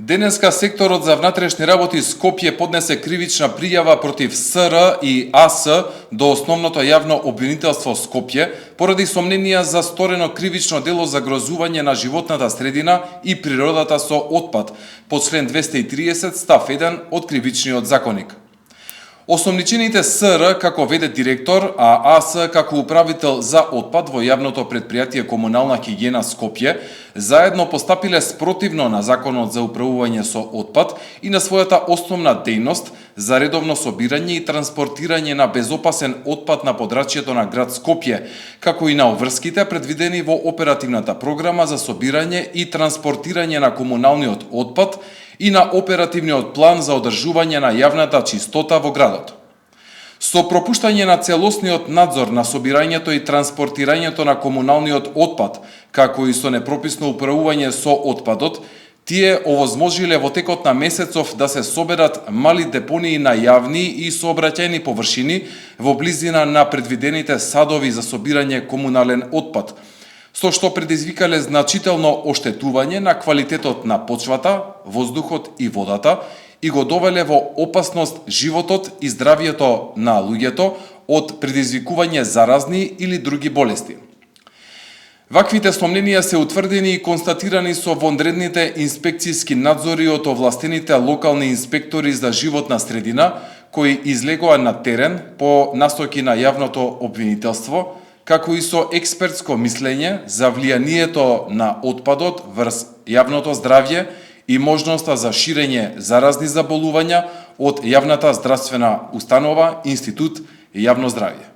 Денеска секторот за внатрешни работи Скопје поднесе кривична пријава против СР и АС до Основното јавно обвинителство Скопје поради сомненија за сторено кривично дело за загрозување на животната средина и природата со отпад по член 230 став 1 од Кривичниот законник. Осомничените СР како веде директор, а АС како управител за отпад во јавното претпријатие Комунална хигиена Скопје заедно постапиле спротивно на Законот за управување со отпад и на својата основна дејност за редовно собирање и транспортирање на безопасен отпад на подрачјето на град Скопје, како и на обврските предвидени во оперативната програма за собирање и транспортирање на комуналниот отпад и на оперативниот план за одржување на јавната чистота во градот. Со пропуштање на целосниот надзор на собирањето и транспортирањето на комуналниот отпад, како и со непрописно управување со отпадот, тие овозможиле во текот на месецов да се соберат мали депонии на јавни и сообраќајни површини во близина на предвидените садови за собирање комунален отпад, со што предизвикале значително оштетување на квалитетот на почвата, воздухот и водата и го довеле во опасност животот и здравието на луѓето од предизвикување заразни или други болести. Ваквите сомненија се утврдени и констатирани со вонредните инспекцијски надзори од овластените локални инспектори за животна средина, кои излегоа на терен по насоки на јавното обвинителство, како и со експертско мислење за влијанието на отпадот врз јавното здравје и можноста за ширење заразни заболувања од јавната здравствена установа Институт јавно здравје.